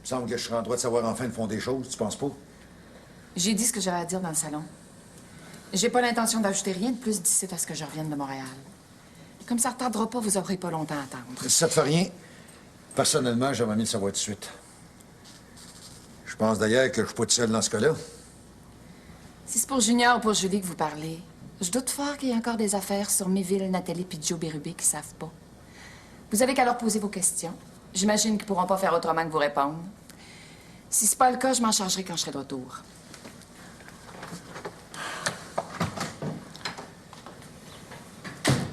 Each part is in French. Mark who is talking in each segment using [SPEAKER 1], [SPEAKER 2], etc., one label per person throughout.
[SPEAKER 1] me semble que je serai en droit de savoir enfin le fond des choses, tu penses pas?
[SPEAKER 2] J'ai dit ce que j'avais à dire dans le salon. J'ai pas l'intention d'ajouter rien de plus d'ici à ce que je revienne de Montréal. Comme ça ne retardera pas, vous aurez pas longtemps à attendre.
[SPEAKER 1] Si ça te fait rien, personnellement, j'aimerais mieux le savoir tout de suite. Je pense d'ailleurs que je suis pas tout seul dans ce cas-là.
[SPEAKER 2] Si c'est pour Junior ou pour Julie que vous parlez, je doute fort qu'il y ait encore des affaires sur Méville, Nathalie puis Joe Bérubé qui savent pas. Vous avez qu'à leur poser vos questions. J'imagine qu'ils pourront pas faire autrement que vous répondre. Si c'est pas le cas, je m'en chargerai quand je serai de retour.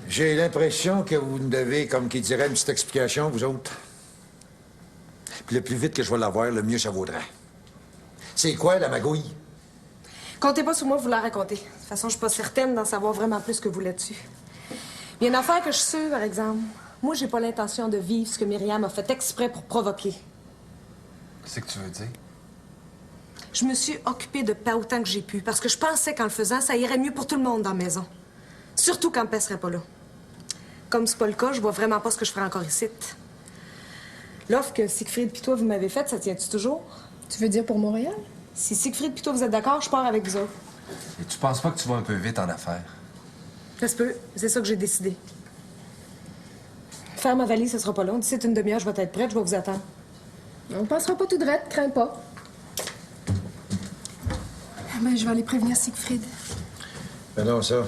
[SPEAKER 1] J'ai l'impression que vous me devez, comme qui dirait, une petite explication, vous autres. Puis le plus vite que je vais l'avoir, le mieux ça vaudrait. C'est quoi, la magouille?
[SPEAKER 3] Comptez pas sur moi pour vous la raconter. De toute façon, je suis pas certaine d'en savoir vraiment plus que vous là-dessus. Il y a une affaire que je suis sûre, par exemple. Moi, j'ai pas l'intention de vivre ce que Myriam a fait exprès pour provoquer.
[SPEAKER 4] Qu'est-ce que tu veux dire?
[SPEAKER 3] Je me suis occupée de pas autant que j'ai pu, parce que je pensais qu'en le faisant, ça irait mieux pour tout le monde dans la maison. Surtout quand Pé serait pas là. Comme c'est pas le cas, je vois vraiment pas ce que je ferais encore ici. L'offre que Siegfried pis toi, vous m'avez faite, ça tient-tu toujours?
[SPEAKER 5] Tu veux dire pour Montréal?
[SPEAKER 3] Si Siegfried pis toi, vous êtes d'accord, je pars avec vous autres.
[SPEAKER 4] Et tu penses pas que tu vas un peu vite en affaires?
[SPEAKER 3] Ça se peut. C'est ça que j'ai décidé. Faire ma valise, ce sera pas long. D'ici une demi-heure, je vais être prête, je vais vous attendre.
[SPEAKER 5] On passera pas tout droit, crains pas.
[SPEAKER 3] Ben, je vais aller prévenir Siegfried.
[SPEAKER 1] Ben non, ça.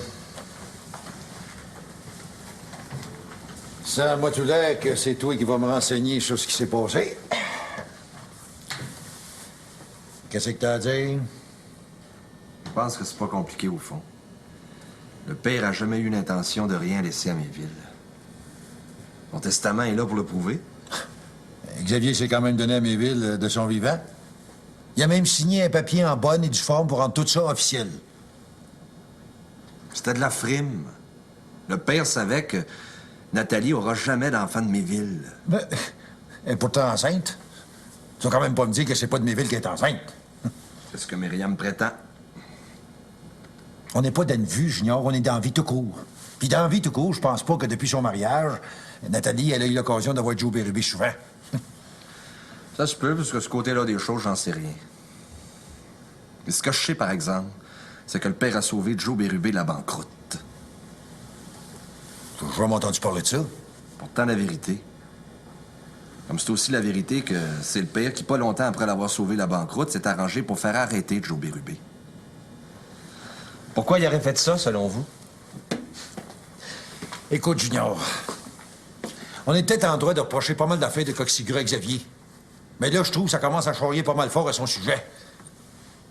[SPEAKER 1] Ça, moi, tout l'air que c'est toi qui vas me renseigner sur ce qui s'est passé. Qu'est-ce que t'as à dire?
[SPEAKER 4] Je pense que c'est pas compliqué, au fond. Le père a jamais eu l'intention de rien laisser à Méville. Mon testament est là pour le prouver.
[SPEAKER 1] Xavier s'est quand même donné à Méville de son vivant. Il a même signé un papier en bonne et due forme pour rendre tout ça officiel.
[SPEAKER 4] C'était de la frime. Le père savait que Nathalie aura jamais d'enfant de Méville.
[SPEAKER 1] Ben, elle est pourtant enceinte. Tu vas quand même pas me dire que c'est pas de Méville qui est enceinte.
[SPEAKER 4] C'est ce que Myriam prétend.
[SPEAKER 1] On n'est pas dans une vue, Junior, on est dans la vie tout court. Puis dans la vie tout court, je pense pas que depuis son mariage, Nathalie, elle a eu l'occasion d'avoir Joe Bérubé souvent.
[SPEAKER 4] Ça se peut, parce que ce côté-là des choses, j'en sais rien. Mais ce que je sais, par exemple, c'est que le père a sauvé Joe Bérubé de la banqueroute.
[SPEAKER 1] Tu as jamais entendu parler de ça?
[SPEAKER 4] Pourtant, la vérité. Comme c'est aussi la vérité que c'est le père qui, pas longtemps après l'avoir sauvé de la banqueroute, s'est arrangé pour faire arrêter Joe Bérubé. Pourquoi il aurait fait ça, selon vous?
[SPEAKER 1] Écoute, Junior, on est peut-être en droit de reprocher pas mal d'affaires de coxigure à Xavier. Mais là, je trouve que ça commence à charrier pas mal fort à son sujet.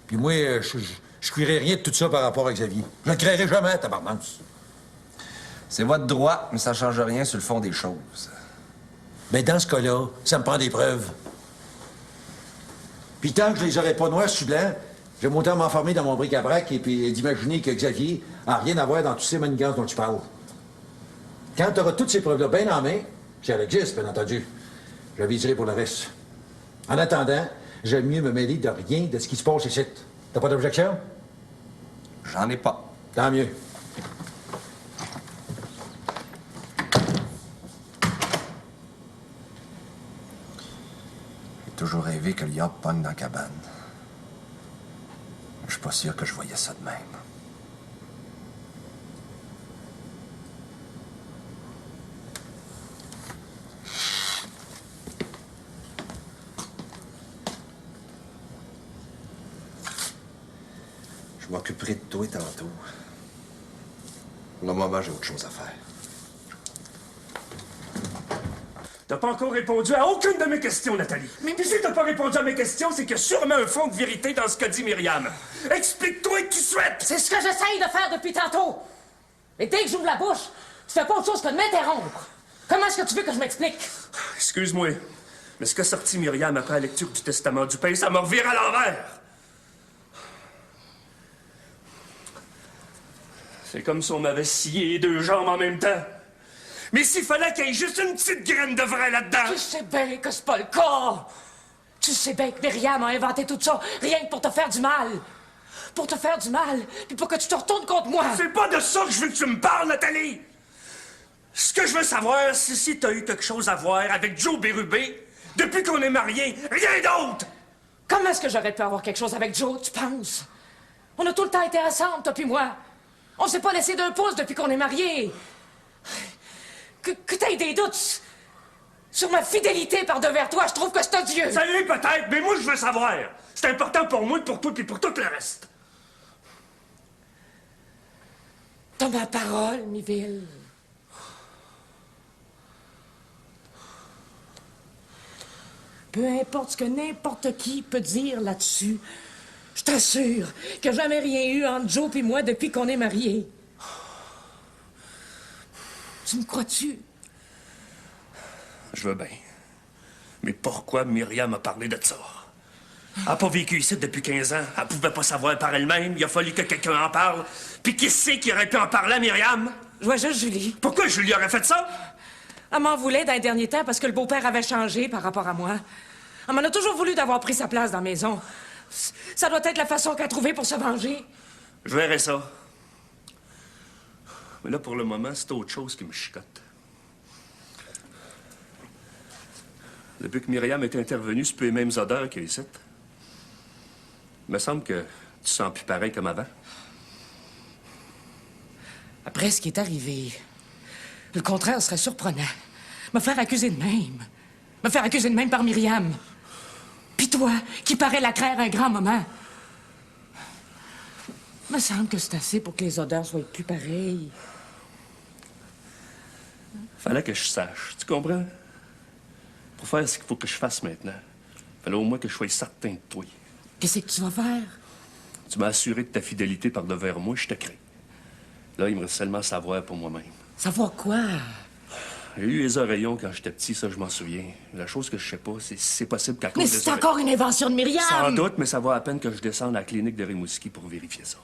[SPEAKER 1] Puis moi, je cuirai rien de tout ça par rapport à Xavier. Je le créerai jamais, tabarnance.
[SPEAKER 4] C'est votre droit, mais ça change rien sur le fond des choses.
[SPEAKER 1] Mais dans ce cas-là, ça me prend des preuves. Puis tant que je les aurai pas noirs sur blanc, je vais autant m'enfermer dans mon bric-à-brac et puis d'imaginer que Xavier a rien à voir dans tous ces manigances dont tu parles. Quand tu auras toutes ces preuves-là bien en main, si elles existent, bien entendu, je viserai pour le reste. En attendant, j'aime mieux me mêler de rien de ce qui se passe ici. T'as pas d'objection?
[SPEAKER 4] J'en ai pas.
[SPEAKER 1] Tant mieux.
[SPEAKER 4] J'ai toujours rêvé que le yacht pogne dans la cabane. Je suis pas sûr que je voyais ça de même. Je m'occuperai de toi tantôt. Pour le moment, j'ai autre chose à faire.
[SPEAKER 6] T'as pas encore répondu à aucune de mes questions, Nathalie. Mais si t'as pas répondu à mes questions, c'est qu'il y a sûrement un fond de vérité dans ce qu'a dit Myriam. Explique-toi qui souhaite!
[SPEAKER 7] C'est ce que j'essaye de faire depuis tantôt. Et dès que j'ouvre la bouche, tu fais pas autre chose que de m'interrompre. Comment est-ce que tu veux que je m'explique?
[SPEAKER 6] Excuse-moi, mais ce qu'a sorti Myriam après la lecture du testament du père, ça me revire à l'envers. C'est comme si on m'avait scié les deux jambes en même temps. Mais s'il fallait qu'il y ait juste une petite graine de vrai là-dedans...
[SPEAKER 7] Tu sais bien que c'est pas le cas. Tu sais bien que Myriam a inventé tout ça, rien que pour te faire du mal. Pour te faire du mal, puis pour que tu te retournes contre moi.
[SPEAKER 6] C'est pas de ça que je veux que tu me parles, Nathalie! Ce que je veux savoir, c'est si t'as eu quelque chose à voir avec Joe Bérubé, Depuis qu'on est mariés, rien d'autre!
[SPEAKER 7] Comment est-ce que j'aurais pu avoir quelque chose avec Joe, tu penses? On a tout le temps été ensemble, toi puis moi. On s'est pas laissé d'un pouce depuis qu'on est mariés. Que t'aies des doutes sur ma fidélité par devers toi, je trouve que c'est odieux.
[SPEAKER 6] Ça l'est peut-être, mais moi, je veux savoir. C'est important pour moi, pour toi, puis pour tout le reste.
[SPEAKER 7] T'as ma parole, Miville. Peu importe ce que n'importe qui peut dire là-dessus, je t'assure qu'il n'y a jamais rien eu entre Joe et moi depuis qu'on est mariés. Tu me crois-tu?
[SPEAKER 6] Je veux bien. Mais pourquoi Myriam a parlé de ça? Elle n'a pas vécu ici depuis 15 ans. Elle pouvait pas savoir par elle-même. Il a fallu que quelqu'un en parle. Puis qui c'est qui aurait pu en parler à Myriam?
[SPEAKER 7] Je vois juste Julie.
[SPEAKER 6] Pourquoi Julie aurait fait ça?
[SPEAKER 7] Elle m'en voulait dans les derniers temps parce que le beau-père avait changé par rapport à moi. Elle m'en a toujours voulu d'avoir pris sa place dans la maison. Ça doit être la façon qu'elle a trouvée pour se venger.
[SPEAKER 6] Je verrai ça. Mais là, pour le moment, c'est autre chose qui me chicote. Depuis que Myriam est intervenue, c'est plus les mêmes odeurs qu'il y a ici. Il me semble que tu sens plus pareil comme avant.
[SPEAKER 7] Après ce qui est arrivé, le contraire serait surprenant. Me faire accuser de même. Me faire accuser de même par Myriam. Puis toi, qui paraît la craindre un grand moment. Me semble que c'est assez pour que les odeurs soient plus pareilles.
[SPEAKER 6] Fallait que je sache, tu comprends? Pour faire ce qu'il faut que je fasse maintenant, fallait au moins que je sois certain de toi.
[SPEAKER 7] Qu'est-ce que tu vas faire?
[SPEAKER 6] Tu m'as assuré de ta fidélité par devers moi, je te crée. Là, il me reste seulement à savoir pour moi-même.
[SPEAKER 7] Savoir quoi?
[SPEAKER 6] J'ai eu les oreillons quand j'étais petit, ça, je m'en souviens. La chose que je sais pas, c'est si c'est possible qu'à cause
[SPEAKER 7] Mais
[SPEAKER 6] des
[SPEAKER 7] c'est
[SPEAKER 6] oreillons...
[SPEAKER 7] encore une invention de Myriam!
[SPEAKER 6] Sans doute, mais ça vaut à peine que je descende à la clinique de Rimouski pour vérifier ça.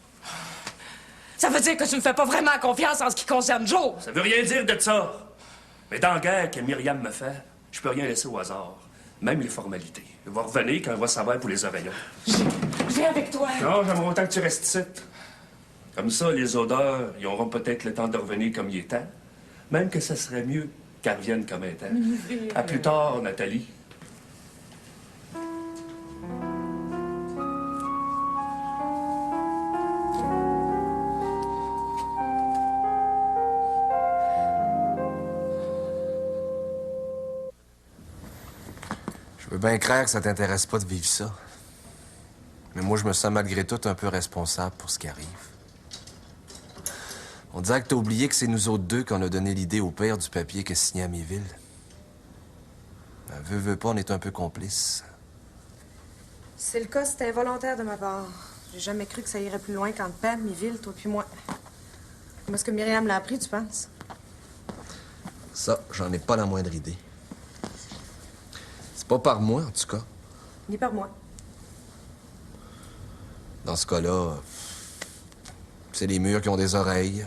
[SPEAKER 7] Ça veut dire que tu me fais pas vraiment confiance en ce qui concerne Joe!
[SPEAKER 6] Ça veut rien dire de ça. Mais dans la guerre que Myriam me fait, je peux rien laisser au hasard. Même les formalités. Elle va revenir quand elle va savoir pour les oreillons.
[SPEAKER 7] Viens avec toi!
[SPEAKER 6] Non, j'aimerais autant que tu restes ici. Comme ça, les odeurs, ils auront peut-être le temps de revenir comme il est temps. Même que ce serait mieux qu'elles reviennent comme étant. À plus tard, Nathalie.
[SPEAKER 4] Je veux bien croire que ça t'intéresse pas de vivre ça. Mais moi, je me sens malgré tout un peu responsable pour ce qui arrive. On dirait que t'as oublié que c'est nous autres deux qu'on a donné l'idée au père du papier qu'a signé à Miville. Veux pas, on est un peu complices.
[SPEAKER 3] Si c'est le cas, c'était involontaire de ma part. J'ai jamais cru que ça irait plus loin qu'entre Pam, Miville, toi puis moi. Comment est-ce que Myriam l'a appris, tu penses?
[SPEAKER 4] Ça, j'en ai pas la moindre idée. C'est pas par moi, en tout cas.
[SPEAKER 3] Ni par moi.
[SPEAKER 4] Dans ce cas-là, c'est les murs qui ont des oreilles.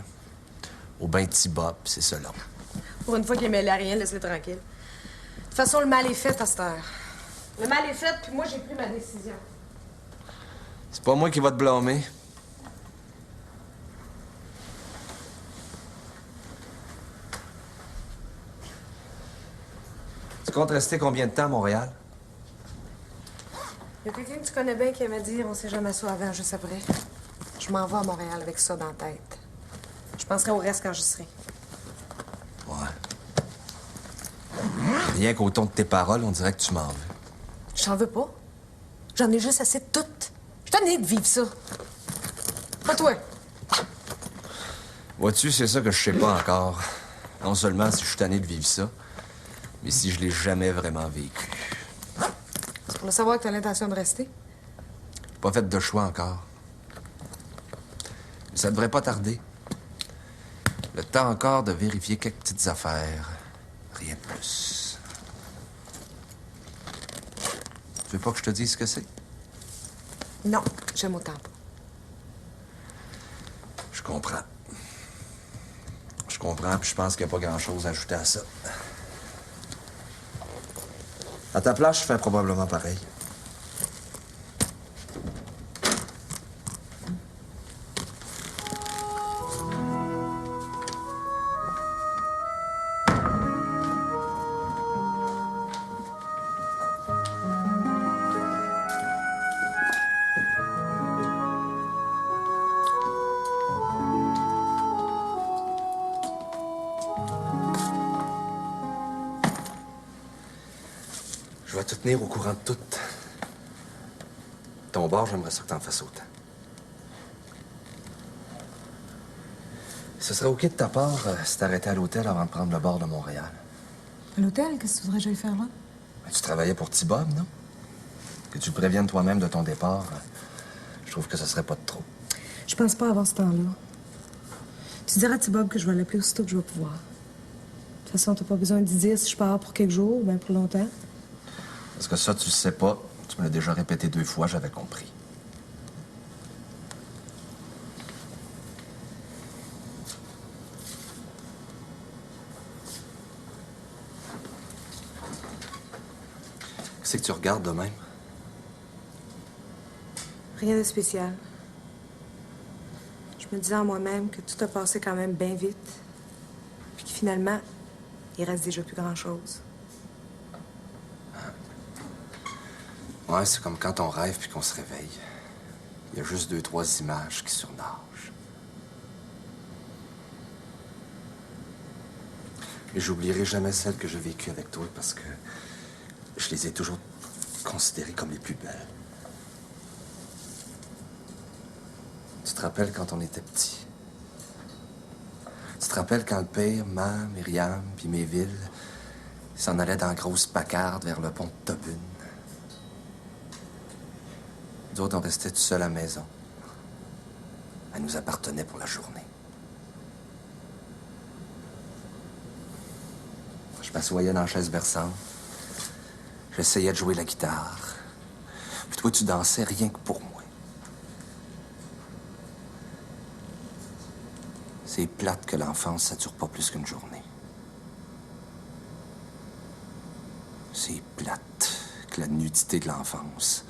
[SPEAKER 4] Au bain de Tibop, c'est cela.
[SPEAKER 3] Pour une fois qu'il est mêlé à rien, laisse-le tranquille. De toute façon, le mal est fait à cette heure. Le mal est fait, puis moi, j'ai pris ma décision.
[SPEAKER 4] C'est pas moi qui va te blâmer. Tu comptes rester combien de temps à Montréal?
[SPEAKER 3] Il y a quelqu'un que tu connais bien qui m'a dit on sait jamais ça avant, juste après. Je m'en vais à Montréal avec ça dans la tête. Je penserai au reste quand j'y serai.
[SPEAKER 4] Ouais. Rien qu'au ton de tes paroles, on dirait que tu m'en veux.
[SPEAKER 3] Je t'en veux pas. J'en ai juste assez de tout. Je t'en ai de vivre ça. Pas toi.
[SPEAKER 4] Vois-tu, c'est ça que je sais pas encore. Non seulement si je suis tanné de vivre ça, mais si je l'ai jamais vraiment vécu.
[SPEAKER 3] C'est pour le savoir que t'as l'intention de rester.
[SPEAKER 4] Pas fait de choix encore. Mais ça devrait pas tarder. Le temps encore de vérifier quelques petites affaires. Rien de plus. Tu veux pas que je te dise ce que c'est?
[SPEAKER 3] Non, j'aime autant pas.
[SPEAKER 4] Je comprends. Je comprends, puis je pense qu'il n'y a pas grand-chose à ajouter à ça. À ta place, je fais probablement pareil. Je vais te tenir au courant de tout. Ton bord, j'aimerais ça que t'en fasses autant. Ce serait OK de ta part si t'arrêtais à l'hôtel avant de prendre le bord de Montréal.
[SPEAKER 3] À l'hôtel, qu'est-ce que tu voudrais que j'aille faire là?
[SPEAKER 4] Ben, tu travaillais pour T-Bob, non? Que tu préviennes toi-même de ton départ, je trouve que ce serait pas de trop.
[SPEAKER 3] Je pense pas avoir ce temps-là. Tu diras à T-Bob que je vais l'appeler aussitôt que je vais pouvoir. De toute façon, t'as pas besoin d'y dire si je pars pour quelques jours ou bien pour longtemps.
[SPEAKER 4] Parce que ça, tu le sais pas. Tu me l'as déjà répété 2 fois, j'avais compris. Qu'est-ce que tu regardes de même?
[SPEAKER 3] Rien de spécial. Je me disais en moi-même que tout a passé quand même bien vite. Puis que finalement, il reste déjà plus grand-chose.
[SPEAKER 4] Ouais, c'est comme quand on rêve puis qu'on se réveille. Il y a juste 2-3 images qui surnagent. Mais j'oublierai jamais celles que j'ai vécues avec toi parce que je les ai toujours considérées comme les plus belles. Tu te rappelles quand on était petits? Tu te rappelles quand le père, Ma, Myriam puis Méville s'en allaient dans la grosse pacarde vers le pont de Tobune? Nous autres, on restait tout seuls à la maison. Elle nous appartenait pour la journée. Je m'assoyais dans la chaise berçante. J'essayais de jouer la guitare. Puis toi, tu dansais rien que pour moi. C'est plate que l'enfance, ça dure pas plus qu'une journée. C'est plate que la nudité de l'enfance,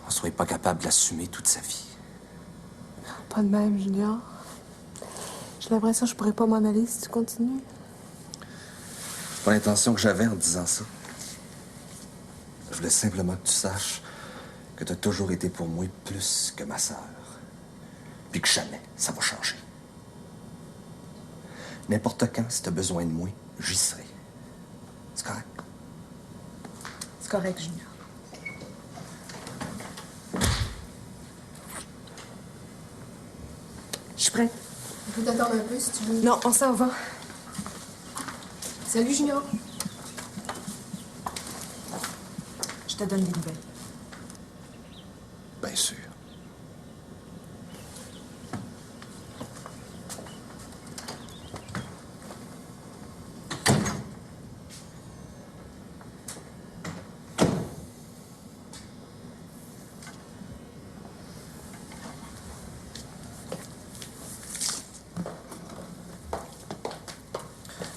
[SPEAKER 4] on soit pas capable de l'assumer toute sa vie.
[SPEAKER 3] Pas de même, Junior. J'ai l'impression que je pourrais pas m'en aller si tu continues.
[SPEAKER 4] C'est pas l'intention que j'avais en te disant ça. Je voulais simplement que tu saches que t'as toujours été pour moi plus que ma sœur. Puis que jamais ça va changer. N'importe quand, si t'as besoin de moi, j'y serai. C'est correct?
[SPEAKER 3] C'est correct, Junior. Je suis prête.
[SPEAKER 5] On peut t'attendre un peu si tu veux.
[SPEAKER 3] Non, on s'en va.
[SPEAKER 5] Salut, Junior.
[SPEAKER 3] Je te donne des nouvelles.
[SPEAKER 4] Bien sûr.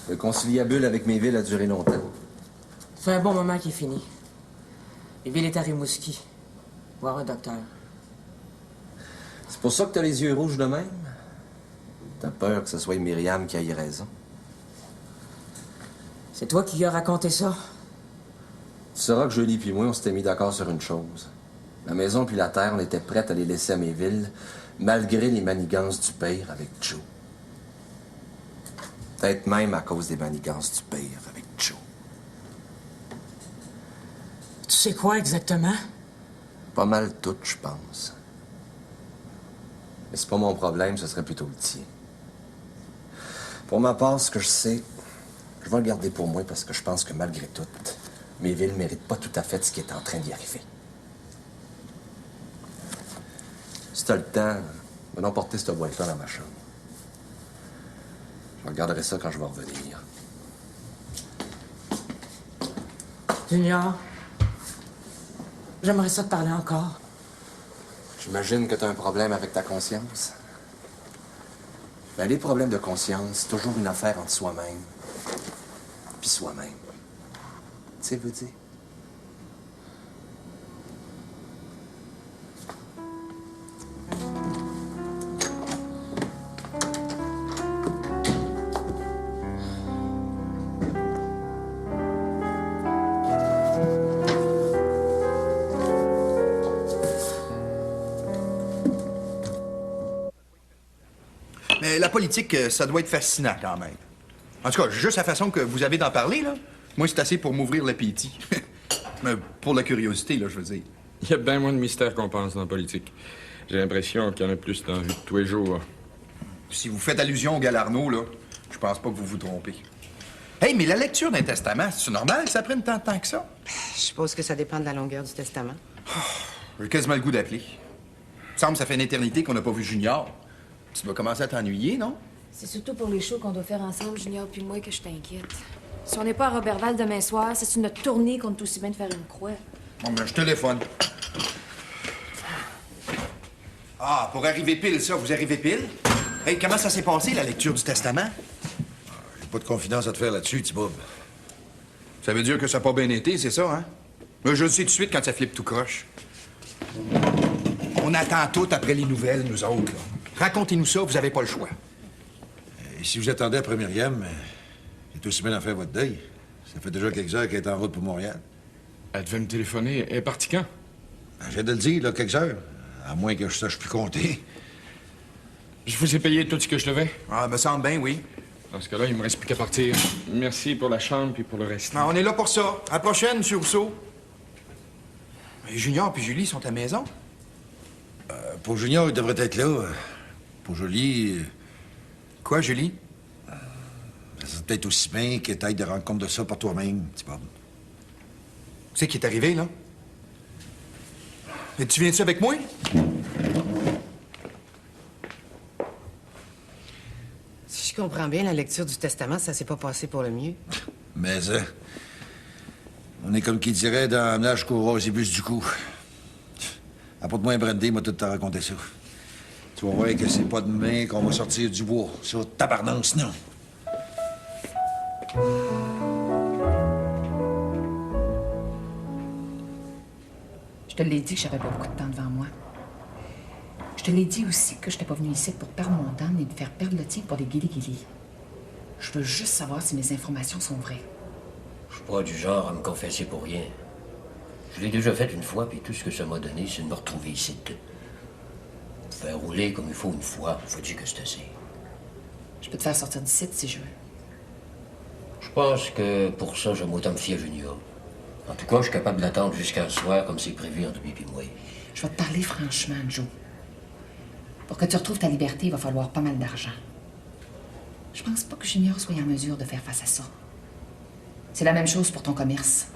[SPEAKER 4] Le conciliabule avec Méville a duré longtemps.
[SPEAKER 7] C'est un bon moment qui est fini. Méville est à Rimouski. Voir un docteur.
[SPEAKER 4] C'est pour ça que t'as les yeux rouges de même? T'as peur que ce soit Myriam qui ait raison?
[SPEAKER 7] C'est toi qui lui as raconté ça?
[SPEAKER 4] Tu sauras que Julie puis moi, on s'était mis d'accord sur une chose. La maison puis la terre, on était prêtes à les laisser à Méville, malgré les manigances du père avec Joe. Peut-être même à cause des manigances du père avec Joe.
[SPEAKER 7] Tu sais quoi exactement?
[SPEAKER 4] Pas mal tout, je pense. Mais c'est pas mon problème, ce serait plutôt le tien. Pour ma part, ce que je sais, je vais le garder pour moi parce que je pense que malgré tout, Méville mérite pas tout à fait ce qui est en train d'y arriver. Si t'as le temps, va donc porter cette boîte-là dans ma chambre. Je regarderai ça quand je vais revenir.
[SPEAKER 7] Junior, j'aimerais ça te parler encore.
[SPEAKER 4] J'imagine que t'as un problème avec ta conscience. Ben, les problèmes de conscience, c'est toujours une affaire entre soi-même puis soi-même. Tu sais, veut dire?
[SPEAKER 8] Mais la politique, ça doit être fascinant quand même. En tout cas, juste la façon que vous avez d'en parler, là, moi, c'est assez pour m'ouvrir l'appétit. Pour la curiosité, là, je veux dire.
[SPEAKER 9] Il y a bien moins de mystères qu'on pense dans la politique. J'ai l'impression qu'il y en a plus dans la vie de tous les jours.
[SPEAKER 8] Si vous faites allusion au Galarno, là, je pense pas que vous vous trompez. Hey, mais la lecture d'un testament, c'est normal que ça prenne tant de temps que ça?
[SPEAKER 7] Je suppose que ça dépend de la longueur du testament.
[SPEAKER 8] J'ai quasiment le goût d'appeler. Il me semble que ça fait une éternité qu'on n'a pas vu Junior. Tu dois commencer à t'ennuyer, non?
[SPEAKER 10] C'est surtout pour les shows qu'on doit faire ensemble, Junior puis moi, que je t'inquiète. Si on n'est pas à Robertval demain soir, c'est une tournée qu'on est aussi bien de faire une croix.
[SPEAKER 8] Bon, ben, je téléphone. Ah, pour arriver pile, ça, vous arrivez pile? Hey, comment ça s'est passé, la lecture du testament?
[SPEAKER 1] J'ai pas de confidence à te faire là-dessus, petit Bob.
[SPEAKER 8] Ça veut dire que ça n'a pas bien été, c'est ça, hein? Mais je le sais tout de suite quand ça flippe tout croche. On attend tout après les nouvelles, nous autres, là. Racontez-nous ça, vous avez pas le choix.
[SPEAKER 1] Et si vous attendez après Myriam, c'est aussi bien d'en faire votre deuil. Ça fait déjà quelques heures qu'elle est en route pour Montréal.
[SPEAKER 9] Elle devait me téléphoner. Elle est partie quand?
[SPEAKER 1] Ben, je viens de le dire, là, quelques heures. À moins que je sache plus compter.
[SPEAKER 9] Je vous ai payé tout ce que je devais.
[SPEAKER 8] Ah, me semble bien, oui.
[SPEAKER 9] Dans ce cas-là, il me reste plus qu'à partir. Merci pour la chambre puis pour le reste.
[SPEAKER 8] Ah, on est là pour ça. À la prochaine, M. Rousseau. Et Junior puis Julie sont à la maison.
[SPEAKER 1] Pour Junior, il devrait être là. Pour Julie,
[SPEAKER 8] Quoi, Julie?
[SPEAKER 1] ça serait peut-être aussi bien que t'ailles de rendre compte de ça par toi-même, petit Bob.
[SPEAKER 8] C'est qui est arrivé, là? Et tu viens-tu avec moi?
[SPEAKER 7] Si je comprends bien, la lecture du testament, ça s'est pas passé pour le mieux.
[SPEAKER 1] Mais, on est comme qui dirait dans Nage courra aux ébus du cou. Apporte-moi un brandy, m'a tout te raconté ça. Tu vas voir que c'est pas demain qu'on va sortir du bois. Ça, tabarnance, non.
[SPEAKER 2] Je te l'ai dit que j'avais pas beaucoup de temps devant moi. Je te l'ai dit aussi que je n'étais pas venue ici pour perdre mon temps ni de faire perdre le tien pour des guilis-guilis. Je veux juste savoir si mes informations sont vraies.
[SPEAKER 11] Je suis pas du genre à me confesser pour rien. Je l'ai déjà fait une fois, puis tout ce que ça m'a donné, c'est de me retrouver ici. Faire rouler comme il faut une fois, faut dire que c'est assez.
[SPEAKER 2] Je peux te faire sortir d'ici si je veux.
[SPEAKER 11] Je pense que pour ça, j'aime autant me fier à Junior. En tout cas, je suis capable d'attendre jusqu'à ce soir, comme c'est prévu entre lui et moi.
[SPEAKER 2] Je vais te parler franchement, Joe. Pour que tu retrouves ta liberté, il va falloir pas mal d'argent. Je pense pas que Junior soit en mesure de faire face à ça. C'est la même chose pour ton commerce.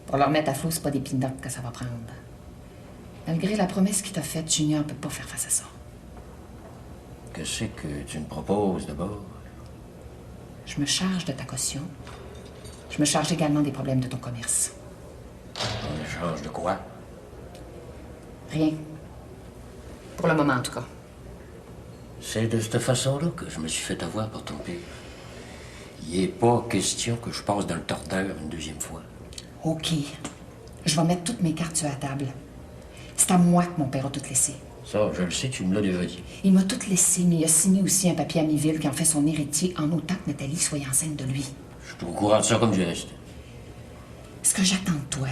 [SPEAKER 2] Pour le remettre à flot, c'est pas des peanuts que ça va prendre. Malgré la promesse qu'il t'a faite, Junior peut pas faire face à ça.
[SPEAKER 11] Qu'est-ce que tu me proposes d'abord?
[SPEAKER 2] Je me charge de ta caution. Je me charge également des problèmes de ton commerce.
[SPEAKER 11] En échange de quoi?
[SPEAKER 2] Rien. Pour le moment, en tout cas.
[SPEAKER 11] C'est de cette façon-là que je me suis fait avoir par ton père. Il n'est pas question que je passe dans le tordeur une deuxième fois.
[SPEAKER 2] OK. Je vais mettre toutes mes cartes sur la table. C'est à moi que mon père a tout laissé.
[SPEAKER 11] Ça, je le sais, tu me l'as déjà dit.
[SPEAKER 2] Il m'a tout laissé, mais il a signé aussi un papier à Miville qui en fait son héritier en autant que Nathalie soit enceinte de lui.
[SPEAKER 11] Je suis au courant de ça comme du reste.
[SPEAKER 2] Ce que j'attends de toi,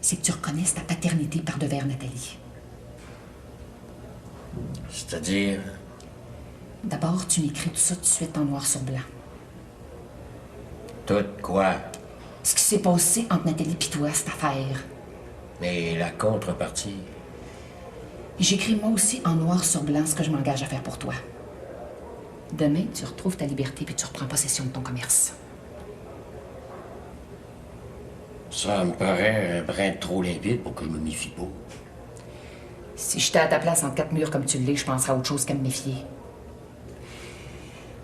[SPEAKER 2] c'est que tu reconnaisses ta paternité par devers Nathalie.
[SPEAKER 11] C'est-à-dire...
[SPEAKER 2] D'abord, tu m'écris tout ça tout de suite en noir sur blanc.
[SPEAKER 11] Tout quoi?
[SPEAKER 2] Ce qui s'est passé entre Nathalie et toi, cette affaire.
[SPEAKER 11] Mais la contrepartie...
[SPEAKER 2] J'écris moi aussi en noir sur blanc ce que je m'engage à faire pour toi. Demain, tu retrouves ta liberté puis tu reprends possession de ton commerce.
[SPEAKER 11] Ça me paraît un brin trop limpide pour que je me méfie pas.
[SPEAKER 2] Si j'étais à ta place entre quatre murs comme tu l'es, je penserais à autre chose qu'à me méfier.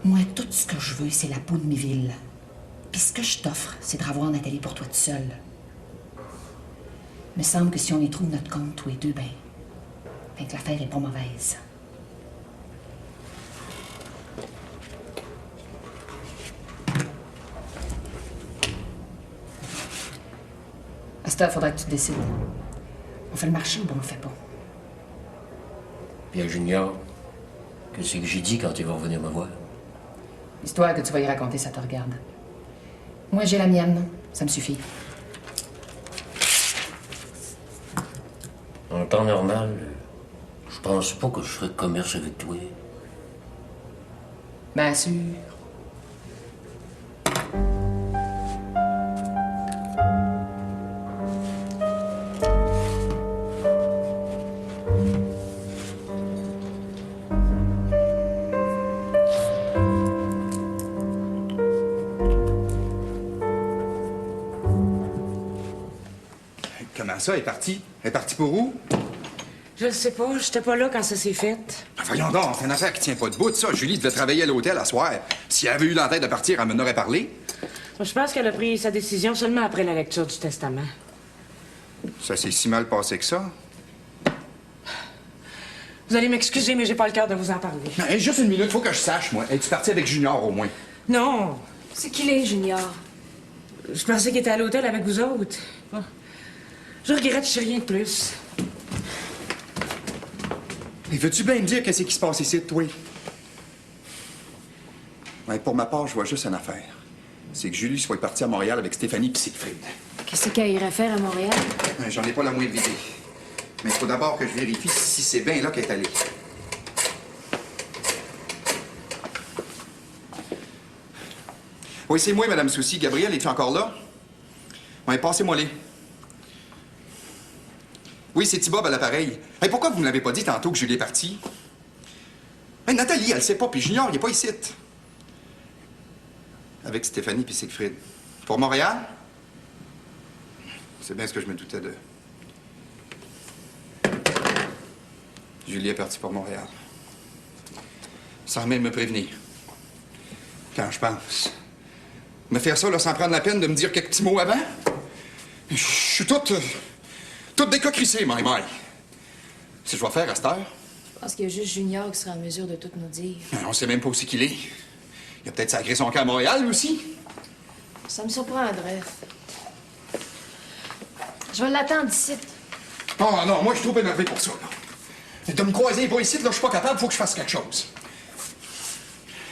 [SPEAKER 2] Moi, tout ce que je veux, c'est la peau de Miville. Puis ce que je t'offre, c'est de revoir Nathalie pour toi toute seule. Me semble que si on y trouve notre compte, tous les deux, que l'affaire est pas mauvaise. À cette heure, faudrait que tu te décides. On fait le marché ou on le fait pas?
[SPEAKER 11] Pierre Junior, qu'est-ce que j'ai dit quand il va revenir me voir?
[SPEAKER 2] L'histoire que tu vas y raconter, ça te regarde. Moi, j'ai la mienne. Ça me suffit.
[SPEAKER 11] En temps normal, je pense pas que je ferais commerce avec toi.
[SPEAKER 2] Bien sûr.
[SPEAKER 8] Comment ça, elle est partie? Elle est partie pour où?
[SPEAKER 7] Je le sais pas, j'étais pas là quand ça s'est fait.
[SPEAKER 8] Ben voyons donc, c'est une affaire qui tient pas debout de ça. Julie devait travailler à l'hôtel à soir. Si elle avait eu la tête de partir, elle m'en aurait parlé.
[SPEAKER 7] Je pense qu'elle a pris sa décision seulement après la lecture du testament.
[SPEAKER 8] Ça s'est si mal passé que ça.
[SPEAKER 7] Vous allez m'excuser, mais j'ai pas le cœur de vous en parler.
[SPEAKER 8] Non, hey, juste une minute, faut que je sache, moi. Es-tu parti avec Junior, au moins?
[SPEAKER 7] Non,
[SPEAKER 10] C'est qu'il est, Junior.
[SPEAKER 7] je pensais qu'il était à l'hôtel avec vous autres. Bon. Je regrette, je sais rien de plus.
[SPEAKER 8] Et veux-tu bien me dire qu'est-ce qui se passe ici, toi? Ouais, pour ma part, je vois juste une affaire. C'est que Julie soit partie à Montréal avec Stéphanie pis Siegfried.
[SPEAKER 10] Qu'est-ce qu'elle irait faire à Montréal?
[SPEAKER 8] Ouais, j'en ai pas la moindre idée. Mais il faut d'abord que je vérifie si c'est bien là qu'elle est allée. Oui, c'est moi, Madame Soucy. Gabriel, es-tu encore là? Oui, passez-moi-les. Oui, c'est Thibaub à l'appareil. Hey, pourquoi vous me l'avez pas dit tantôt que Julie est partie? Hey, Nathalie, elle sait pas, puis Junior, il est pas ici. Avec Stéphanie puis Siegfried. Pour Montréal? C'est bien ce que je me doutais de. Julie est partie pour Montréal. Sans même me prévenir. Quand je pense. Me faire ça, là, sans prendre la peine de me dire quelques petits mots avant? Je suis toute décocrissée, my. Qu'est-ce que je vais faire à cette heure?
[SPEAKER 10] Je pense qu'il y a juste Junior qui sera en mesure de tout nous dire.
[SPEAKER 8] On sait même pas où c'est qu'il est. Il a peut-être sacré son camp à Montréal, lui aussi.
[SPEAKER 10] Ça me surprendrait. Je vais l'attendre ici.
[SPEAKER 8] Oh non, moi, je suis trop énervé pour ça, là. De me croiser pas ici, là, je suis pas capable, faut que je fasse quelque chose.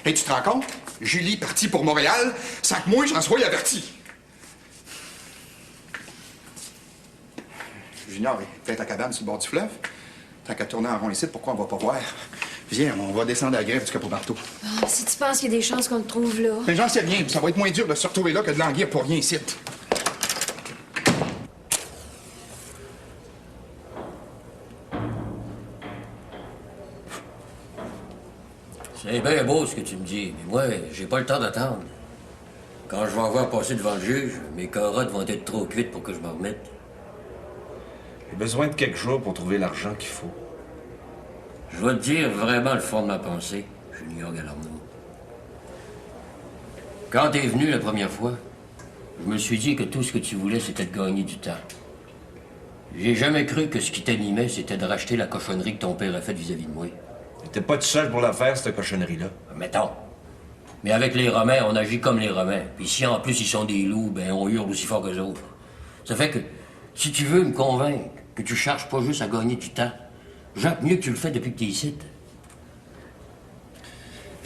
[SPEAKER 8] Et tu te rends compte? Julie partie pour Montréal sans que moi, j'en sois averti. Junior est peut-être à cabane sur le bord du fleuve. Tant qu'à tourner en rond ici, pourquoi on va pas voir? Viens, on va descendre à la grève du Capot-Marteau.
[SPEAKER 10] Ah, si tu penses qu'il y a des chances qu'on le trouve là.
[SPEAKER 8] Mais j'en sais rien, ça va être moins dur de se retrouver là que de languir pour rien ici.
[SPEAKER 11] C'est bien beau ce que tu me dis, mais moi, j'ai pas le temps d'attendre. Quand je vais avoir passé devant le juge, mes carottes vont être trop cuites pour que je m'en remette.
[SPEAKER 4] J'ai besoin de quelques jours pour trouver l'argent qu'il faut.
[SPEAKER 11] Je vais te dire vraiment le fond de ma pensée, Junior Galarneau. Quand t'es venu la première fois, je me suis dit que tout ce que tu voulais, c'était de gagner du temps. J'ai jamais cru que ce qui t'animait, c'était de racheter la cochonnerie que ton père a faite vis-à-vis de moi.
[SPEAKER 4] T'es pas tout seul pour la faire, cette cochonnerie-là.
[SPEAKER 11] Mettons. Mais avec les Romains, on agit comme les Romains. Puis si en plus ils sont des loups, ben on hurle aussi fort qu'eux autres. Ça fait que, si tu veux me convaincre que tu cherches pas juste à gagner du temps, Jacques, mieux que tu le fais depuis que t'es ici.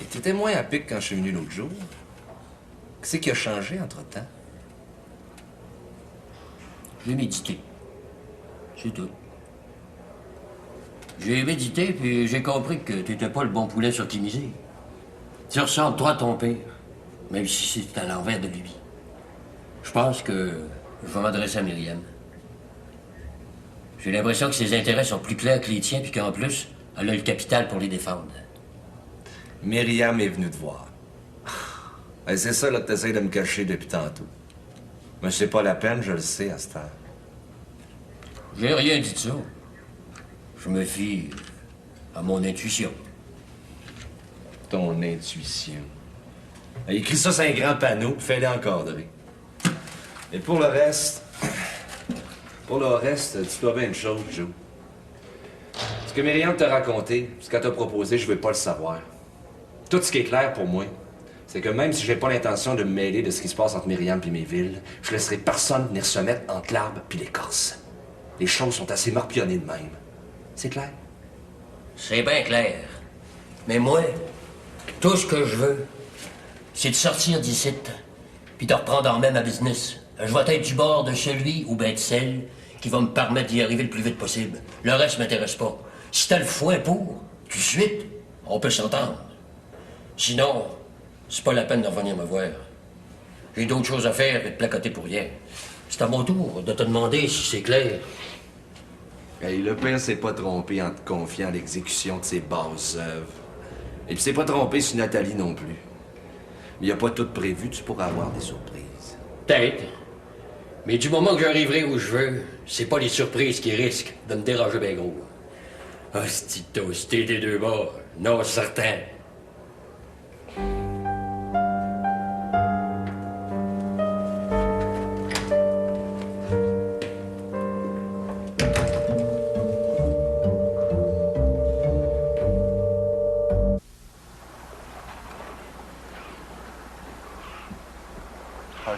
[SPEAKER 4] Et t'étais moins à pic quand je suis venu l'autre jour. Qu'est-ce qui a changé entre-temps?
[SPEAKER 11] J'ai médité. C'est tout. J'ai médité, puis j'ai compris que t'étais pas le bon poulet sur qui miser. Tu ressembles, toi, à ton père, même si c'est à l'envers de lui. Je pense que je vais m'adresser à Myriam. J'ai l'impression que ses intérêts sont plus clairs que les tiens, puis qu'en plus, elle a le capital pour les défendre.
[SPEAKER 4] Myriam est venue te voir. Et c'est ça, là, que t'essayes de me cacher depuis tantôt. Mais c'est pas la peine, je le sais, à cette heure.
[SPEAKER 11] J'ai rien dit de ça. Je me fie à mon intuition.
[SPEAKER 4] Ton intuition. Écris ça sur un grand panneau, puis fais-le encadrer. Et pour le reste... dis-toi bien une chose, Joe. Ce que Myriam t'a raconté, ce qu'elle t'a proposé, je veux pas le savoir. Tout ce qui est clair pour moi, c'est que même si j'ai pas l'intention de me mêler de ce qui se passe entre Myriam et Méville, je laisserai personne venir se mettre entre l'arbre puis l'écorce. Les choses sont assez morpionnées de même. C'est clair?
[SPEAKER 11] C'est bien clair. Mais moi, tout ce que je veux, c'est de sortir d'ici, puis de reprendre en main ma business. Je vais être du bord de celui ou bien de celle qui va me permettre d'y arriver le plus vite possible. Le reste m'intéresse pas. Si t'as le foin pour, tout de suite, on peut s'entendre. Sinon, c'est pas la peine de revenir me voir. J'ai d'autres choses à faire que de placoter pour rien. C'est à mon tour de te demander si c'est clair.
[SPEAKER 4] Hey, le père s'est pas trompé en te confiant l'exécution de ses basses œuvres. Et puis s'est pas trompé sur Nathalie non plus. Mais il a pas tout prévu, tu pourras avoir des surprises.
[SPEAKER 11] Peut-être. Mais du moment que j'arriverai où je veux, c'est pas les surprises qui risquent de me déranger bien gros. Hostie de toasté des deux bords. Non, certain.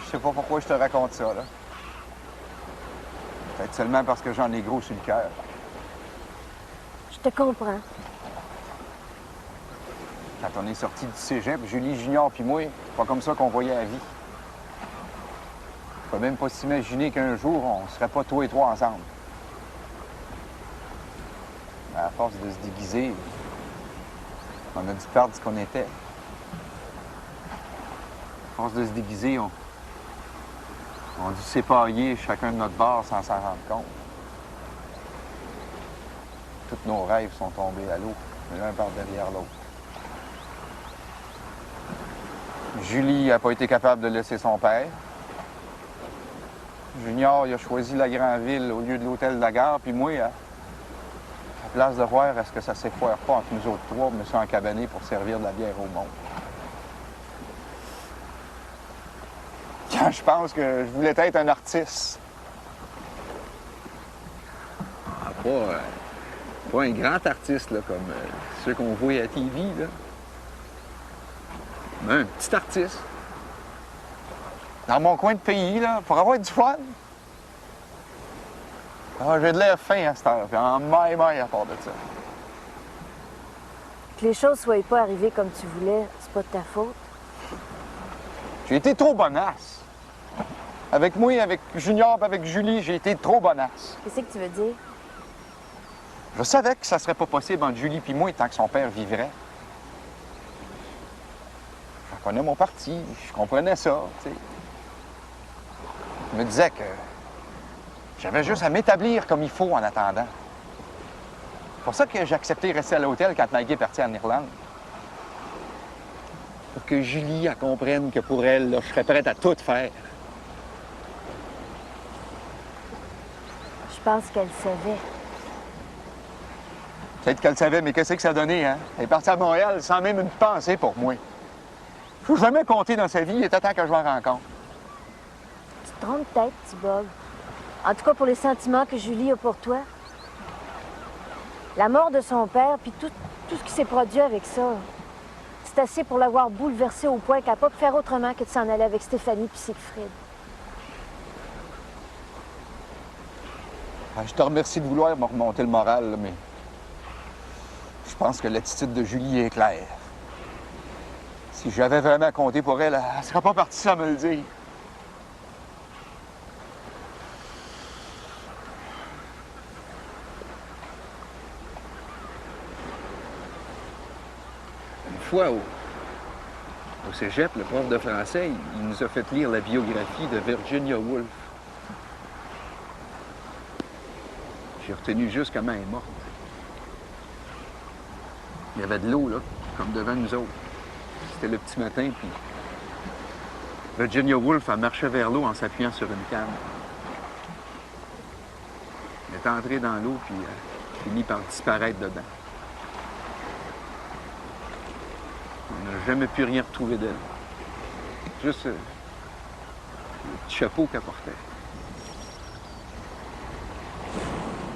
[SPEAKER 8] Je sais pas pourquoi je te raconte ça, là. Peut-être seulement parce que j'en ai gros sur le cœur.
[SPEAKER 5] Je te comprends.
[SPEAKER 8] Quand on est sorti du cégep, Julie Junior puis moi, c'est pas comme ça qu'on voyait la vie. Je peux même pas s'imaginer qu'un jour, on serait pas tous et trois ensemble. Mais à force de se déguiser, on a dû perdre ce qu'on était. À force de se déguiser, on a dû s'épailler chacun de notre bord sans s'en rendre compte. Tous nos rêves sont tombés à l'eau, l'un par derrière l'autre. Julie n'a pas été capable de laisser son père. Junior, il a choisi la grande ville au lieu de l'hôtel de la gare, puis moi, à place de voir est-ce que ça s'effoire pas entre nous autres trois, je me suis encabané pour servir de la bière au monde. Quand je pense que je voulais être un artiste. Pas un grand artiste, là, comme ceux qu'on voit à TV, là. Mais un petit artiste. Dans mon coin de pays, là, pour avoir du fun. Ah, j'ai de l'air fin à cette heure, puis en maille à part de ça.
[SPEAKER 5] Que les choses soient pas arrivées comme tu voulais, c'est pas de ta faute.
[SPEAKER 8] J'ai été trop bonasse. Avec moi, avec Junior, puis avec Julie, j'ai été trop bonasse.
[SPEAKER 5] Qu'est-ce que tu veux dire?
[SPEAKER 8] Je savais que ça serait pas possible entre Julie et moi tant que son père vivrait. Je connais mon parti, je comprenais ça, tu sais. Je me disais que j'avais juste à m'établir comme il faut en attendant. C'est pour ça que j'ai accepté de rester à l'hôtel quand Maggie est partie en Irlande. Pour que Julie elle comprenne que pour elle, là, je serais prête à tout faire.
[SPEAKER 5] Je pense qu'elle savait.
[SPEAKER 8] Peut-être qu'elle savait, mais qu'est-ce que ça donnait, hein? Elle est partie à Montréal sans même une pensée pour moi. Je n'ai jamais compté dans sa vie, il était temps que je m'en rencontre.
[SPEAKER 5] Tu te trompes peut-être, petit Bob. En tout cas, pour les sentiments que Julie a pour toi. La mort de son père, puis tout ce qui s'est produit avec ça, c'est assez pour l'avoir bouleversée au point qu'elle n'a pas pu faire autrement que de s'en aller avec Stéphanie puis Siegfried.
[SPEAKER 8] Je te remercie de vouloir me remonter le moral, là, mais je pense que l'attitude de Julie est claire. Si j'avais vraiment compté pour elle, elle ne serait pas partie sans me le dire. Une fois, au cégep, le prof de français, il nous a fait lire la biographie de Virginia Woolf. J'ai retenu juste comment elle est morte. Il y avait de l'eau, là, comme devant nous autres. C'était le petit matin, puis Virginia Woolf, elle marchait vers l'eau en s'appuyant sur une canne. Elle est entrée dans l'eau, puis elle finit par disparaître dedans. On n'a jamais pu rien retrouver d'elle. Juste le petit chapeau qu'elle portait.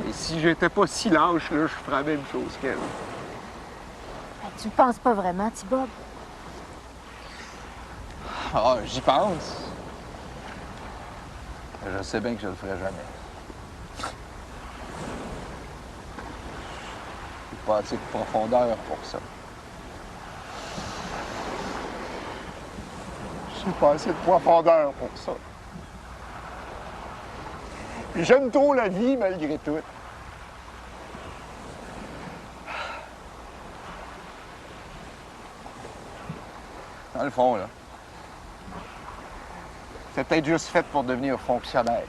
[SPEAKER 8] Et si j'étais pas si lâche, là, je ferais la même chose qu'elle.
[SPEAKER 5] Tu ne penses pas vraiment, petit Bob?
[SPEAKER 8] Ah, j'y pense. Je sais bien que je le ferai jamais. J'ai pas assez de profondeur pour ça. J'ai pas assez de profondeur pour ça. Puis j'aime trop la vie malgré tout. Dans le fond, là, c'est peut-être juste fait pour devenir fonctionnaire.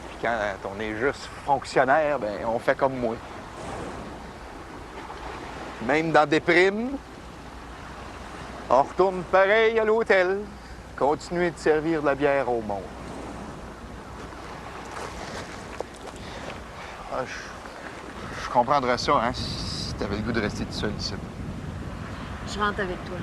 [SPEAKER 8] Puis quand on est juste fonctionnaire, ben on fait comme moi. Même dans des primes, on retourne pareil à l'hôtel, continuer de servir de la bière au monde. Ah, je comprendrais ça, hein, si t'avais le goût de rester tout seul ici.
[SPEAKER 5] Je rentre avec toi.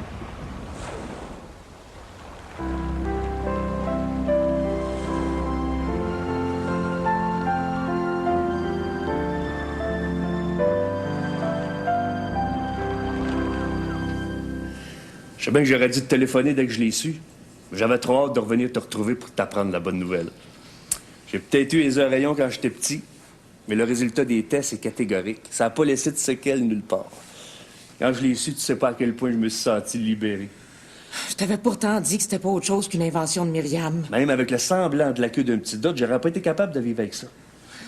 [SPEAKER 6] Je sais bien que j'aurais dû te téléphoner dès que je l'ai su. J'avais trop hâte de revenir te retrouver pour t'apprendre la bonne nouvelle. J'ai peut-être eu les oreillons quand j'étais petit, mais le résultat des tests est catégorique. Ça n'a pas laissé de séquelles nulle part. Quand je l'ai su, tu sais pas à quel point je me suis senti libéré.
[SPEAKER 7] Je t'avais pourtant dit que c'était pas autre chose qu'une invention de Myriam.
[SPEAKER 6] Même avec le semblant de la queue d'un petit doute, j'aurais pas été capable de vivre avec ça.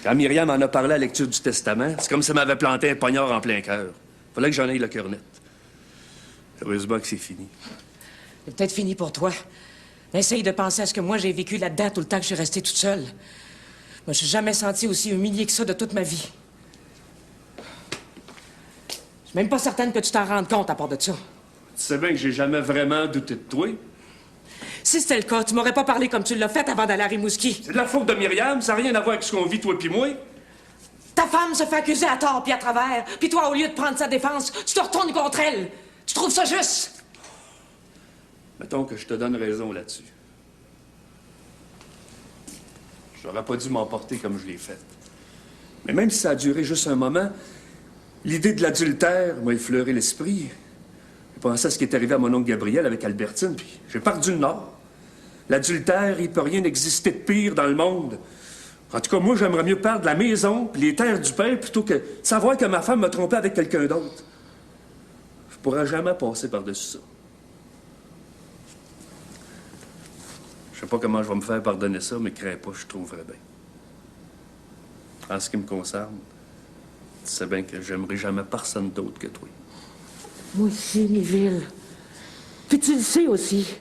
[SPEAKER 6] Quand Myriam en a parlé à la lecture du testament, c'est comme si elle m'avait planté un poignard en plein cœur. Fallait que j'en aille le cœur net. Heureusement que c'est fini.
[SPEAKER 7] C'est peut-être fini pour toi. Essaye de penser à ce que moi j'ai vécu là-dedans tout le temps que je suis restée toute seule. Moi, je suis jamais senti aussi humiliée que ça de toute ma vie. Je suis même pas certaine que tu t'en rendes compte à part de ça.
[SPEAKER 6] Tu sais bien que j'ai jamais vraiment douté de toi.
[SPEAKER 7] Si c'était le cas, tu m'aurais pas parlé comme tu l'as fait avant d'aller à Rimouski.
[SPEAKER 6] C'est de la faute de Myriam, ça n'a rien à voir avec ce qu'on vit, toi puis moi.
[SPEAKER 7] Ta femme se fait accuser à tort puis à travers, puis toi, au lieu de prendre sa défense, tu te retournes contre elle. Tu trouves ça juste?
[SPEAKER 6] Mettons que je te donne raison là-dessus. J'aurais pas dû m'emporter comme je l'ai fait. Mais même si ça a duré juste un moment, l'idée de l'adultère m'a effleuré l'esprit. J'ai pensé à ce qui est arrivé à mon oncle Gabriel avec Albertine, puis j'ai perdu le nord. L'adultère, il peut rien exister de pire dans le monde. En tout cas, moi, j'aimerais mieux perdre la maison puis les terres du père plutôt que de savoir que ma femme m'a trompé avec quelqu'un d'autre. Je pourrais jamais passer par-dessus ça. Je sais pas comment je vais me faire pardonner ça, mais crains pas, je trouverai bien. En ce qui me concerne, tu sais bien que j'aimerais jamais personne d'autre que toi.
[SPEAKER 7] Moi aussi, Miville. Puis tu le sais aussi.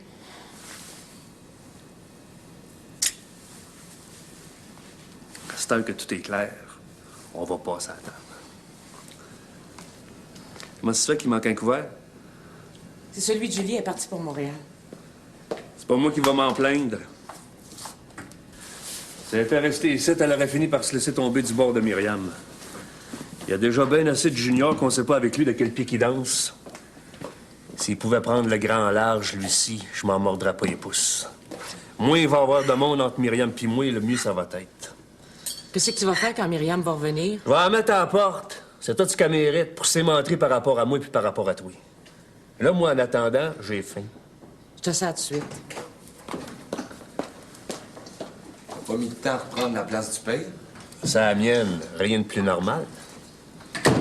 [SPEAKER 6] C'est heure que tout est clair, on va passer à la table. Comment ça se fait qu'il manque un couvert?
[SPEAKER 7] C'est celui de Julie est parti pour Montréal.
[SPEAKER 6] C'est pas moi qui va m'en plaindre. Si elle était restée ici, elle aurait fini par se laisser tomber du bord de Myriam. Il y a déjà bien assez de juniors qu'on sait pas avec lui de quel pied il danse. S'il pouvait prendre le grand large, lui-ci, je m'en mordrais pas les pouces. Moins il va y avoir de monde entre Myriam et moi, le mieux ça va être.
[SPEAKER 7] Qu'est-ce que tu vas faire quand Myriam va revenir?
[SPEAKER 6] Je vais la mettre à la porte. C'est tout ce qu'elle mérite pour s'émantrer par rapport à moi puis par rapport à toi. Là, moi, en attendant, j'ai faim.
[SPEAKER 7] Je te sers tout de suite.
[SPEAKER 4] T'as pas mis de temps à reprendre la place du père?
[SPEAKER 6] C'est la mienne, rien de plus normal. Tu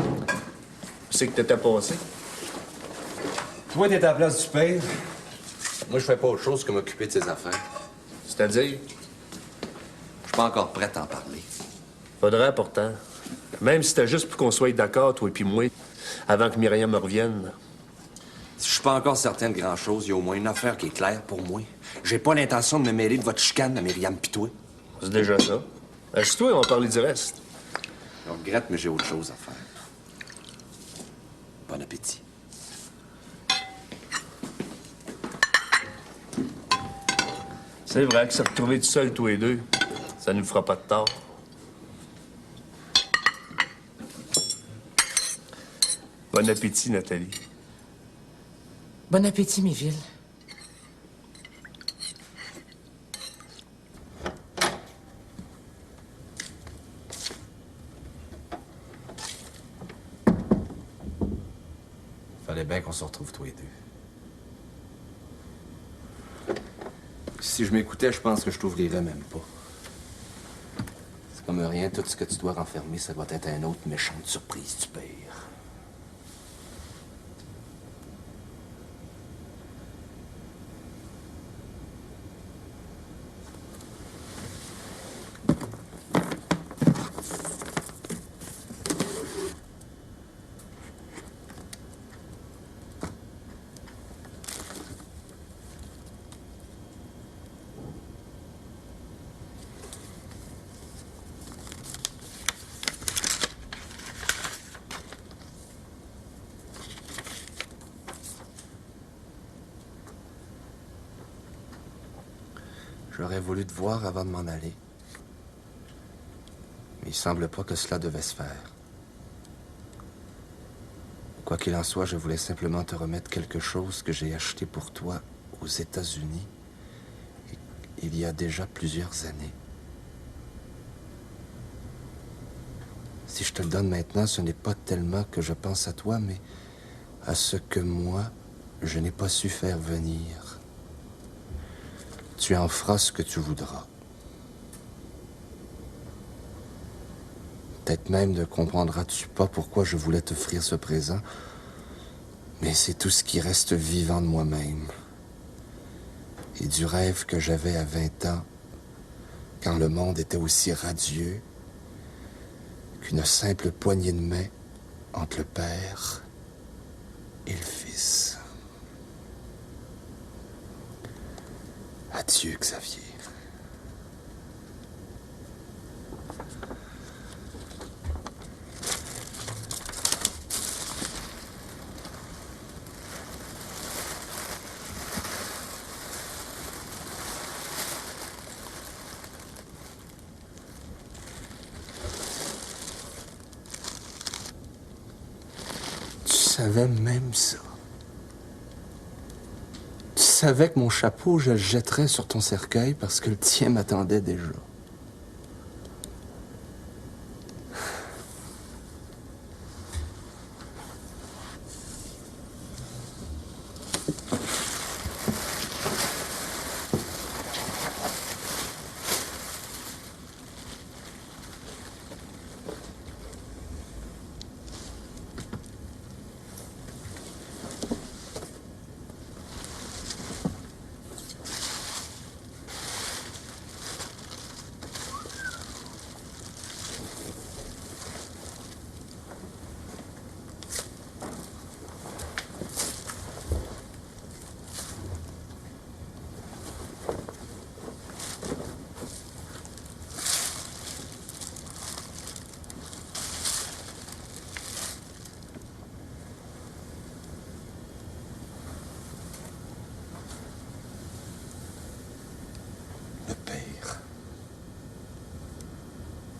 [SPEAKER 6] sais que t'étais passé?
[SPEAKER 4] Toi, t'es à la place du père. Moi, je fais pas autre chose que m'occuper de ses affaires.
[SPEAKER 6] C'est-à-dire?
[SPEAKER 4] Je suis pas encore prête à en parler.
[SPEAKER 6] Faudrait pourtant. Même si c'était juste pour qu'on soit d'accord, toi et puis moi, avant que Myriam me revienne.
[SPEAKER 4] Si je suis pas encore certain de grand-chose, il y a au moins une affaire qui est claire pour moi. J'ai pas l'intention de me mêler de votre chicane à Myriam pis toi.
[SPEAKER 6] C'est déjà ça. Assieds-toi et on va parler du reste.
[SPEAKER 4] Je regrette, mais j'ai autre chose à faire. Bon appétit.
[SPEAKER 6] C'est vrai que se retrouver tout seul, tous les deux, ça nous fera pas de tort. Bon appétit, Nathalie.
[SPEAKER 7] Bon appétit, Miville.
[SPEAKER 4] Fallait bien qu'on se retrouve tous les deux. Si je m'écoutais, je pense que je t'ouvrirais même pas. C'est comme rien, tout ce que tu dois renfermer, ça doit être une autre méchante surprise du pire. J'aurais voulu te voir avant de m'en aller. Mais il semble pas que cela devait se faire. Quoi qu'il en soit, je voulais simplement te remettre quelque chose que j'ai acheté pour toi aux États-Unis il y a déjà plusieurs années. Si je te le donne maintenant, ce n'est pas tellement que je pense à toi, mais à ce que moi, je n'ai pas su faire venir. Tu en feras ce que tu voudras. Peut-être même ne comprendras-tu pas pourquoi je voulais t'offrir ce présent, mais c'est tout ce qui reste vivant de moi-même. Et du rêve que j'avais à 20 ans, quand le monde était aussi radieux qu'une simple poignée de main entre le Père et le Fils. Adieu, Xavier. Tu savais même ça. Tu savais que mon chapeau, je le jetterais sur ton cercueil parce que le tien m'attendait déjà.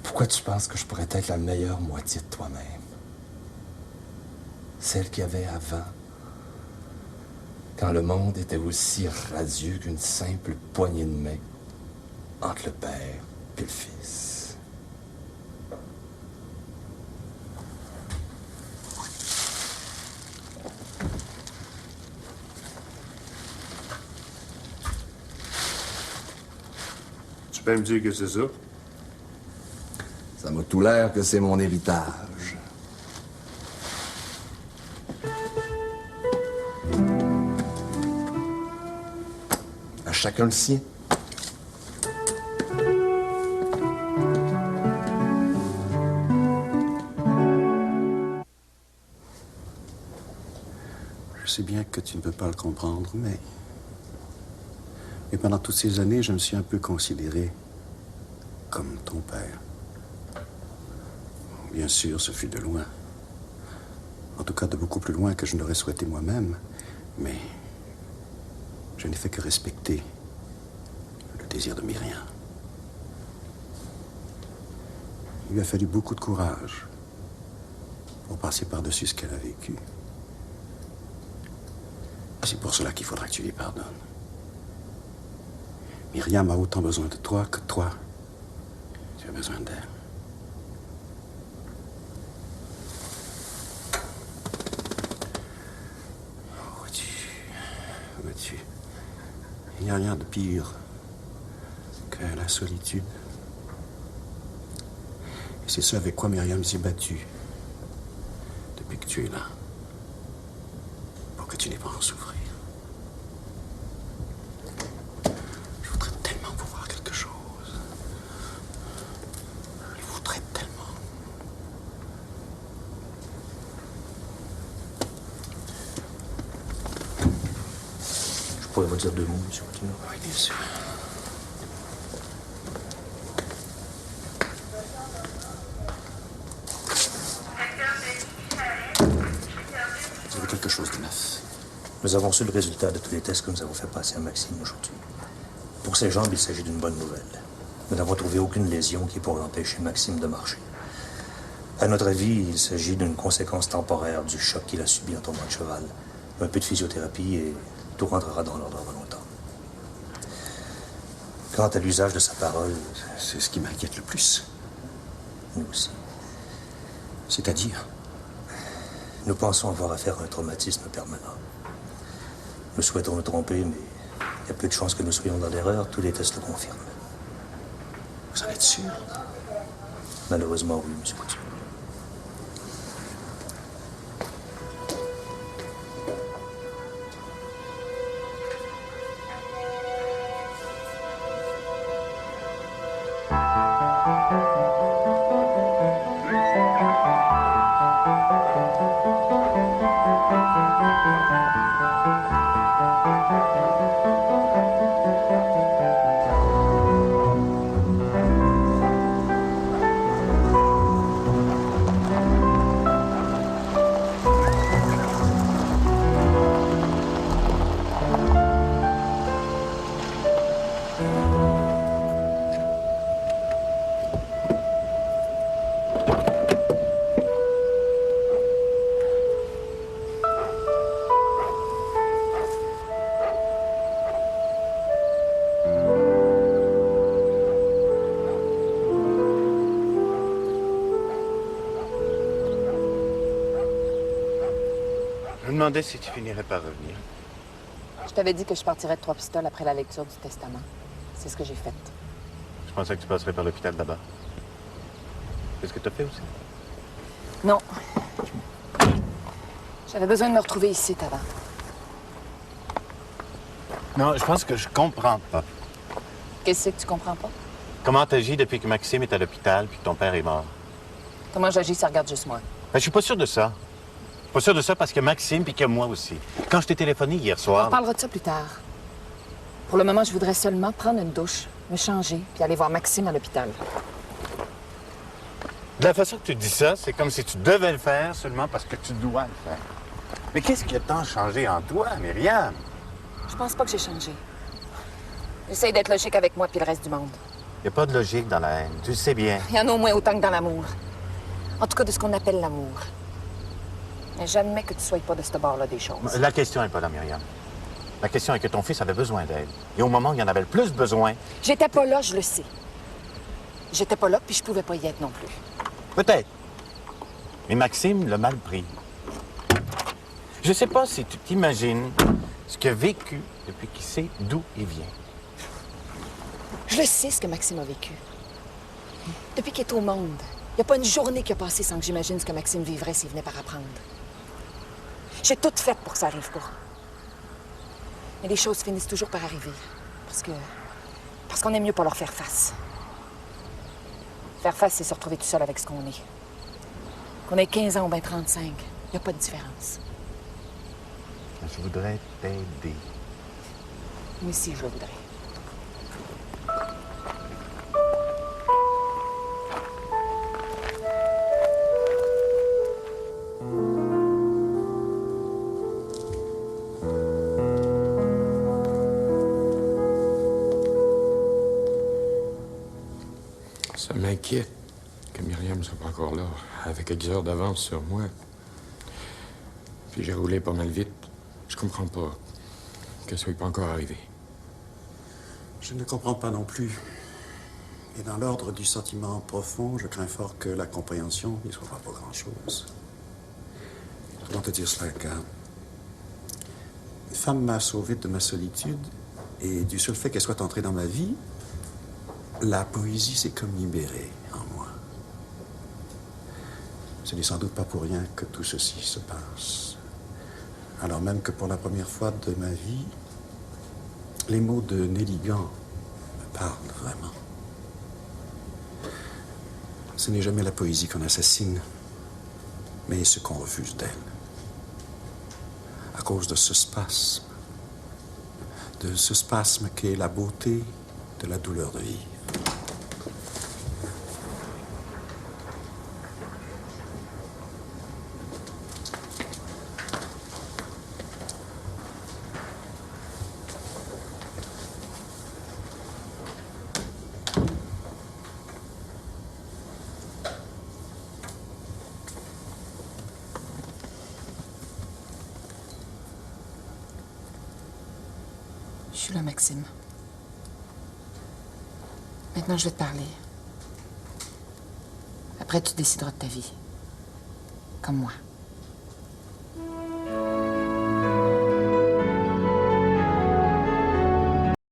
[SPEAKER 4] Pourquoi tu penses que je pourrais être la meilleure moitié de toi-même? Celle qu'il y avait avant, quand le monde était aussi radieux qu'une simple poignée de main entre le Père et le Fils.
[SPEAKER 6] Tu peux me dire que c'est ça?
[SPEAKER 4] Ça m'a tout l'air que c'est mon héritage. À chacun le sien.
[SPEAKER 12] Je sais bien que tu ne peux pas le comprendre, mais pendant toutes ces années, je me suis un peu considéré comme ton père. Bien sûr, ce fut de loin. En tout cas, de beaucoup plus loin que je n'aurais souhaité moi-même. Mais je n'ai fait que respecter le désir de Myriam. Il lui a fallu beaucoup de courage pour passer par-dessus ce qu'elle a vécu. C'est pour cela qu'il faudra que tu lui pardonnes. Myriam a autant besoin de toi que toi, tu as besoin d'elle. Vois-tu, il n'y a rien de pire que la solitude. Et c'est ce avec quoi Myriam s'est battue depuis que tu es là, pour que tu n'aies pas à en souffrir. Je voudrais tellement pouvoir quelque chose. Je voudrais tellement.
[SPEAKER 11] Je pourrais vous dire 2 mots, monsieur Coutinho?
[SPEAKER 12] Oui, bien sûr. Vous avez quelque chose de neuf.
[SPEAKER 11] Nous avons reçu le résultat de tous les tests que nous avons fait passer à Maxime aujourd'hui.
[SPEAKER 13] Pour ses jambes, il s'agit d'une bonne nouvelle. Nous n'avons trouvé aucune lésion qui pourrait empêcher Maxime de marcher. À notre avis, il s'agit d'une conséquence temporaire du choc qu'il a subi en tombant de cheval. Un peu de physiothérapie et tout rentrera dans l'ordre avant longtemps. Quant à l'usage de sa parole,
[SPEAKER 12] C'est ce qui m'inquiète le plus.
[SPEAKER 13] nous aussi.
[SPEAKER 12] C'est-à-dire?
[SPEAKER 13] Nous pensons avoir affaire à un traumatisme permanent. Nous souhaitons nous tromper, mais il y a peu de chances que nous soyons dans l'erreur. Tous les tests le confirment.
[SPEAKER 12] Vous en êtes sûr?
[SPEAKER 13] Malheureusement, oui, M. Couture.
[SPEAKER 14] Je me demandais si tu finirais par revenir.
[SPEAKER 2] Je t'avais dit que je partirais de Trois-Pistoles après la lecture du testament. C'est ce que j'ai fait.
[SPEAKER 14] Je pensais que tu passerais par l'hôpital d'abord. C'est ce que tu as fait aussi?
[SPEAKER 2] Non. J'avais besoin de me retrouver ici avant.
[SPEAKER 14] Non, je pense que je comprends pas.
[SPEAKER 2] Qu'est-ce que tu comprends pas?
[SPEAKER 14] Comment t'agis depuis que Maxime est à l'hôpital puis que ton père est mort?
[SPEAKER 2] Comment j'agis, ça regarde juste moi.
[SPEAKER 14] Ben, je suis pas sûr de ça. Je suis pas sûr de ça parce que Maxime puis que moi aussi. Quand je t'ai téléphoné hier
[SPEAKER 2] On
[SPEAKER 14] soir...
[SPEAKER 2] reparlera de ça plus tard. Pour le moment, je voudrais seulement prendre une douche, me changer, puis aller voir Maxime à l'hôpital.
[SPEAKER 14] De la façon que tu dis ça, c'est comme si tu devais le faire seulement parce que tu dois le faire. Mais qu'est-ce qui a tant changé en toi, Myriam?
[SPEAKER 2] Je pense pas que j'ai changé. Essaye d'être logique avec moi puis le reste du monde.
[SPEAKER 14] Il n'y a pas de logique dans la haine, tu le sais bien.
[SPEAKER 2] Il y en a au moins autant que dans l'amour. En tout cas, de ce qu'on appelle l'amour. Mais j'admets que tu sois pas de ce bord-là des choses.
[SPEAKER 14] La question n'est pas là, Myriam. La question est que ton fils avait besoin d'aide. Et au moment où il en avait le plus besoin...
[SPEAKER 2] J'étais pas là, je le sais. J'étais pas là, puis je pouvais pas y être non plus.
[SPEAKER 14] Peut-être. Mais Maxime l'a mal pris. Je sais pas si tu t'imagines ce qu'il a vécu depuis qu'il sait d'où il vient.
[SPEAKER 2] Je le sais, ce que Maxime a vécu. Depuis qu'il est au monde, il n'y a pas une journée qui a passé sans que j'imagine ce que Maxime vivrait s'il venait par apprendre. J'ai tout fait pour que ça arrive pas. Mais les choses finissent toujours par arriver. Parce qu'on aime mieux pas leur faire face. Faire face, c'est se retrouver tout seul avec ce qu'on est. Qu'on ait 15 ans ou bien 35, il n'y a pas de différence.
[SPEAKER 14] Je voudrais t'aider.
[SPEAKER 2] Moi aussi, je le voudrais.
[SPEAKER 9] Ça m'inquiète que Myriam soit pas encore là, avec quelques heures d'avance sur moi. Puis j'ai roulé pas mal vite. Je comprends pas qu'elle soit pas encore arrivée.
[SPEAKER 12] Je ne comprends pas non plus. Et dans l'ordre du sentiment profond, je crains fort que la compréhension n'y soit pas grand-chose. Comment te dire cela, car une femme m'a sauvé de ma solitude, et du seul fait qu'elle soit entrée dans ma vie, la poésie s'est comme libérée en moi. Ce n'est sans doute pas pour rien que tout ceci se passe. Alors même que pour la première fois de ma vie, les mots de Nelly Gant me parlent vraiment. Ce n'est jamais la poésie qu'on assassine, mais ce qu'on refuse d'elle. À cause de ce spasme qu'est la beauté de la douleur de vivre.
[SPEAKER 2] Je suis là, Maxime. Maintenant, je vais te parler. Après, tu décideras de ta vie. Comme moi.